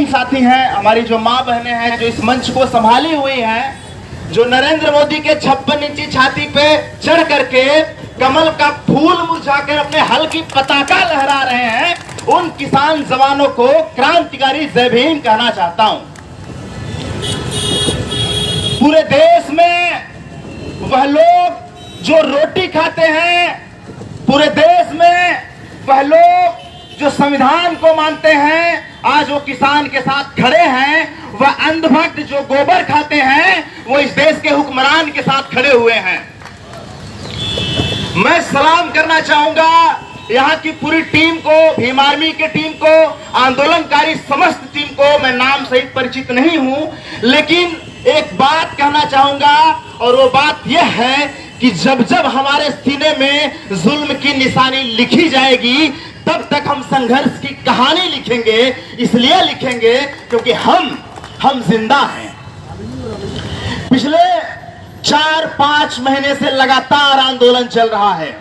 साथी हैं, हमारी जो माँ बहनें हैं, जो इस मंच को संभाली हुई हैं, जो नरेंद्र मोदी के 56 इंची छाती पे चढ़ करके कमल का फूल मुरझाकर अपने हल की पताका लहरा रहे हैं, उन किसान जवानों को क्रांतिकारी जय भीम कहना चाहता हूं। पूरे देश में वह लोग जो रोटी खाते हैं, पूरे देश में वह लोग जो संविधान को मानते हैं, आज वो किसान के साथ खड़े हैं। वह अंधभक्त जो गोबर खाते हैं, वो इस देश के हुक्मरान के साथ खड़े हुए हैं। मैं सलाम करना चाहूंगा यहाँ की पूरी टीम को, भीम आर्मी के टीम को, आंदोलनकारी समस्त टीम को। मैं नाम सहित परिचित नहीं हूं, लेकिन एक बात कहना चाहूंगा, और वो बात यह है कि जब जब हमारे सीने में जुल्म की निशानी लिखी जाएगी, तब तक हम संघर्ष की कहानी लिखेंगे। इसलिए लिखेंगे क्योंकि हम जिंदा हैं। पिछले 4-5 महीने से लगातार आंदोलन चल रहा है।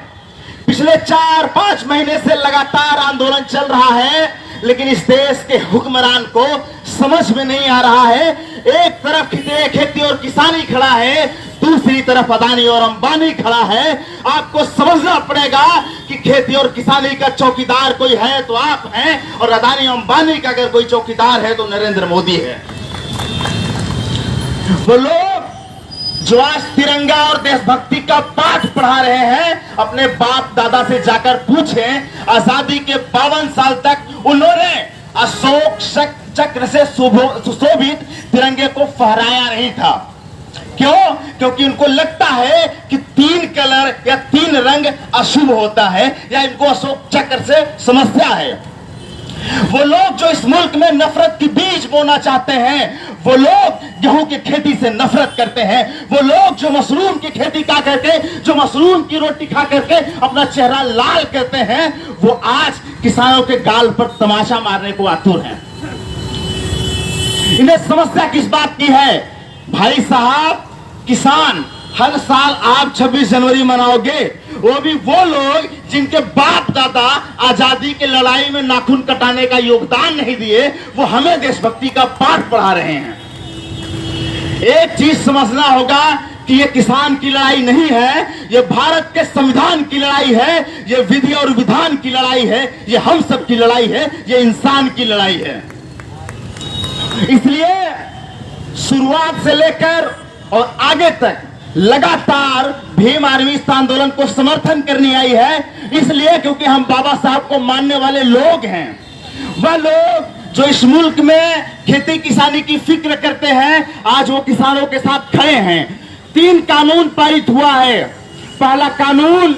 पिछले 4-5 महीने से लगातार आंदोलन चल रहा है, लेकिन इस देश के हुक्मरान को समझ में नहीं आ रहा है। एक तरफ खेती और किसानी खड़ा है, दूसरी तरफ अदानी और अंबानी खड़ा है। आपको समझना पड़ेगा कि खेती और किसानी का चौकीदार कोई है तो आप हैं, और अदानी अंबानी का अगर कोई चौकीदार है तो नरेंद्र मोदी है। वो लोग जो आज तिरंगा और देशभक्ति का पाठ पढ़ा रहे हैं, अपने बाप दादा से जाकर पूछें। आजादी के 52 साल तक उन्होंने अशोक चक्र से सुशोभित तिरंगे को फहराया नहीं था। क्यों? क्योंकि उनको लगता है कि 3 कलर या 3 रंग अशुभ होता है, या इनको अशोक चक्र से समस्या है। वो लोग जो इस मुल्क में नफरत की बीज बोना चाहते हैं, वो लोग गेहूं की खेती से नफरत करते हैं, वो लोग जो मशरूम की खेती का करके, जो मशरूम की रोटी खा करके अपना चेहरा लाल करते हैं, वो आज किसानों के गाल पर तमाशा मारने को आतुर हैं। इन्हें समस्या किस बात की है? भाई साहब, किसान हर साल आप 26 जनवरी मनाओगे, वो भी वो लोग जिनके बाप दादा आजादी की लड़ाई में नाखून कटाने का योगदान नहीं दिए, वो हमें देशभक्ति का पाठ पढ़ा रहे हैं। एक चीज समझना होगा कि ये किसान की लड़ाई नहीं है, ये भारत के संविधान की लड़ाई है, ये विधि और विधान की लड़ाई है, ये हम सब की लड़ाई है, ये इंसान की लड़ाई है। इसलिए शुरुआत से लेकर और आगे तक लगातार भीम आर्मी इस आंदोलन को समर्थन करने आई है, इसलिए क्योंकि हम बाबा साहब को मानने वाले लोग हैं। वह लोग जो इस मुल्क में खेती किसानी की फिक्र करते हैं, आज वो किसानों के साथ खड़े हैं। 3 कानून पारित हुआ है। पहला कानून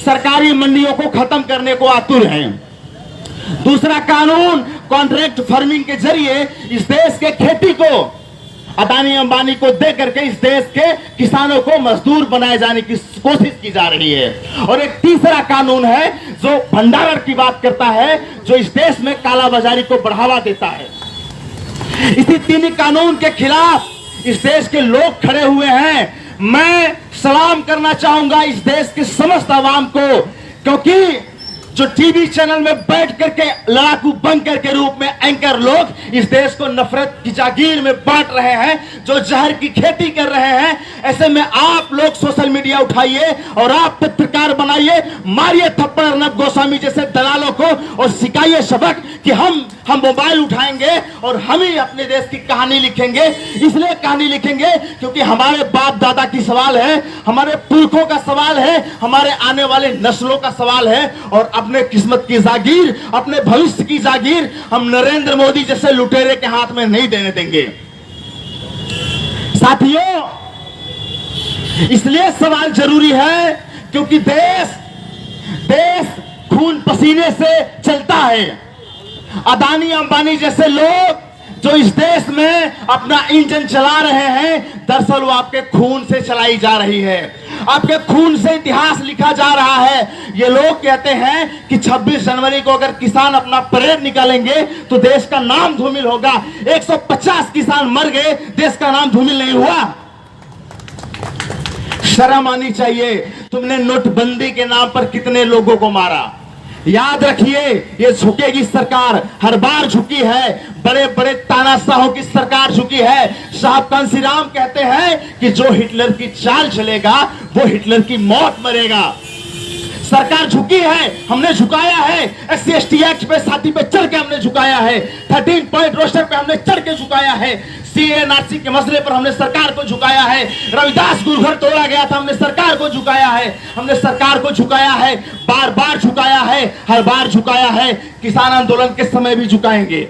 सरकारी मंडियों को खत्म करने को आतुर है। दूसरा कानून कॉन्ट्रैक्ट फार्मिंग के जरिए इस देश के खेती को अदानी अंबानी को दे करके इस देश के किसानों को मजदूर बनाए जाने की कोशिश की जा रही है। और एक तीसरा कानून है जो भंडारण की बात करता है, जो इस देश में कालाबाजारी को बढ़ावा देता है। इसी 3 कानून के खिलाफ इस देश के लोग खड़े हुए हैं। मैं सलाम करना चाहूंगा इस देश के समस्त आवाम को, क्योंकि जो टीवी चैनल में बैठ करके लड़ाकू बंकर के रूप में एंकर लोग इस देश को नफरत की जागीर में बांट रहे हैं, जो जहर की खेती कर रहे हैं, ऐसे में आप लोग सोशल मीडिया उठाइए और आप पत्रकार बनाइए, मारिए थप्पड़ अर्नब गोस्वामी जैसे दलालों को और सिखाइए सबक कि हम मोबाइल उठाएंगे और हम ही अपने देश की कहानी लिखेंगे। इसलिए कहानी लिखेंगे क्योंकि हमारे बाप दादा की सवाल है, हमारे पुरखों का सवाल है, हमारे आने वाले नस्लों का सवाल है, और अपने किस्मत की जागीर, अपने भविष्य की जागीर हम नरेंद्र मोदी जैसे लुटेरे के हाथ में नहीं देने देंगे। साथियों, इसलिए सवाल जरूरी है क्योंकि देश खून पसीने से चलता है। अदानी अंबानी जैसे लोग जो इस देश में अपना इंजन चला रहे हैं, दरअसल वो आपके खून से चलाई जा रही है, आपके खून से इतिहास लिखा जा रहा है। ये लोग कहते हैं कि 26 जनवरी को अगर किसान अपना परेड निकालेंगे तो देश का नाम धूमिल होगा। 150 किसान मर गए, देश का नाम धूमिल नहीं हुआ। शर्म आनी चाहिए। तुमने नोटबंदी के नाम पर कितने लोगों को मारा, याद रखिए, ये झुकेगी सरकार, हर बार झुकी है। बड़े बड़े तानाशाहों की सरकार झुकी है। साहब कांसीराम कहते हैं कि जो हिटलर की चाल चलेगा वो हिटलर की मौत मरेगा। सरकार झुकी है, हमने झुकाया है। SC/ST एक्ट पे छाती पे चढ़ के हमने झुकाया है। 13 पॉइंट रोस्टर पे हमने चढ़ के झुकाया है। CA/NRC के मसले पर हमने सरकार को झुकाया है। रविदास गुरुघर तोड़ा गया था, हमने सरकार को झुकाया है। हमने सरकार को झुकाया है, बार बार झुकाया है, हर बार झुकाया है। किसान आंदोलन के समय भी झुकाएंगे।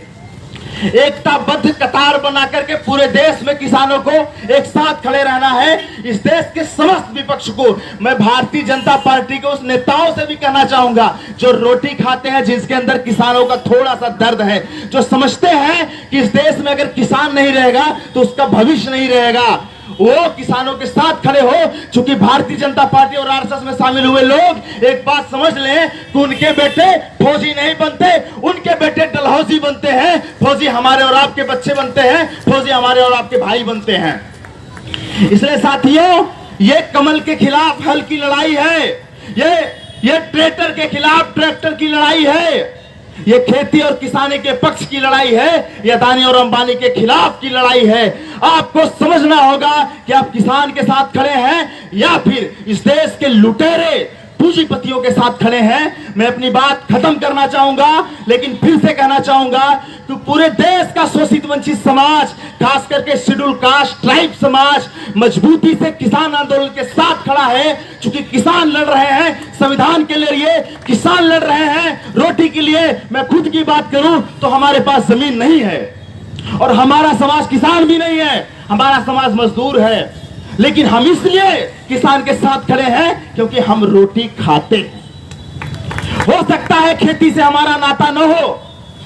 एकताबद्ध कतार बना करके पूरे देश में किसानों को एक साथ खड़े रहना है। इस देश के समस्त विपक्ष को मैं भारतीय जनता पार्टी के उस नेताओं से भी कहना चाहूंगा जो रोटी खाते हैं, जिसके अंदर किसानों का थोड़ा सा दर्द है, जो समझते हैं कि इस देश में अगर किसान नहीं रहेगा तो उसका भविष्य नहीं रहेगा, वो किसानों के साथ खड़े हो। चूंकि भारतीय जनता पार्टी और RSS में शामिल हुए लोग एक बात समझ लें कि उनके बेटे फौजी नहीं बनते, उनके बेटे डलहौजी बनते हैं। फौजी हमारे और आपके बच्चे बनते हैं, फौजी हमारे और आपके भाई बनते हैं। इसलिए साथियों, ये कमल के खिलाफ हल की लड़ाई है, ये ट्रैक्टर के खिलाफ ट्रैक्टर की लड़ाई है, ये खेती और किसानी के पक्ष की लड़ाई है, ये अदानी और अंबानी के खिलाफ की लड़ाई है। आपको समझना होगा कि आप किसान के साथ खड़े हैं या फिर इस देश के लुटेरे पूंजीपतियों के साथ खड़े हैं। मैं अपनी बात खत्म करना चाहूंगा, लेकिन फिर से कहना चाहूंगा कि पूरे देश का शोषित वंचित समाज, खास करके शेड्यूल कास्ट ट्राइब समाज मजबूती से किसान आंदोलन के साथ खड़ा है। क्योंकि किसान लड़ रहे हैं संविधान के लिए, किसान लड़ रहे हैं रोटी के लिए। मैं खुद की बात करूं तो हमारे पास जमीन नहीं है और हमारा समाज किसान भी नहीं है, हमारा समाज मजदूर है। लेकिन हम इसलिए किसान के साथ खड़े हैं क्योंकि हम रोटी खाते हैं। हो सकता है खेती से हमारा नाता न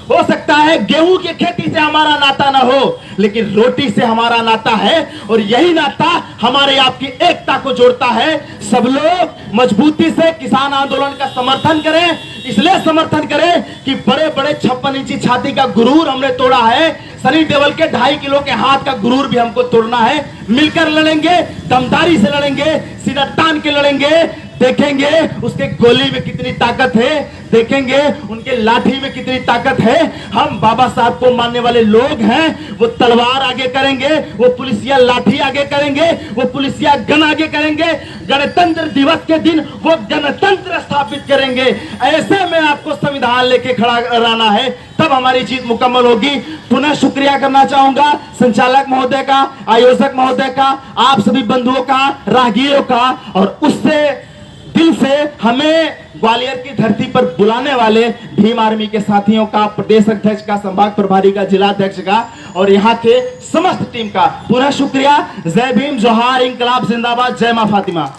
हो सकता है गेहूं की खेती से हमारा नाता ना हो, लेकिन रोटी से हमारा नाता है और यही नाता हमारे आपकी एकता को जोड़ता है। सब लोग मजबूती से किसान आंदोलन का समर्थन करें, इसलिए समर्थन करें कि बड़े बड़े 56 इंची छाती का गुरूर हमने तोड़ा है। सनी देओल के 2.5 किलो के हाथ का गुरूर भी हमको तोड़ना है। मिलकर लड़ेंगे, दमदारी से लड़ेंगे, सीना तान के लड़ेंगे। देखेंगे उसके गोली में कितनी ताकत है, देखेंगे उनके लाठी में कितनी ताकत है। हम बाबा साहब को मानने वाले लोग हैं। वो तलवार आगे करेंगे, वो पुलिसिया लाठी आगे करेंगे, वो पुलिसिया गन आगे करेंगे। गणतंत्र दिवस के दिन वो गणतंत्र स्थापित करेंगे। ऐसे में आपको संविधान लेके खड़ा रहना है, तब हमारी जीत मुकम्मल होगी। पुनः शुक्रिया करना चाहूंगा संचालक महोदय का, आयोजक महोदय का, आप सभी बंधुओं का, राहगीरों का, और उससे दिल से हमें ग्वालियर की धरती पर बुलाने वाले भीम आर्मी के साथियों का, प्रदेश अध्यक्ष का, संभाग प्रभारी का, जिला अध्यक्ष का और यहाँ के समस्त टीम का पुनः शुक्रिया। जय भीम, जोहार, इंकलाब जिंदाबाद, जय मां फातिमा।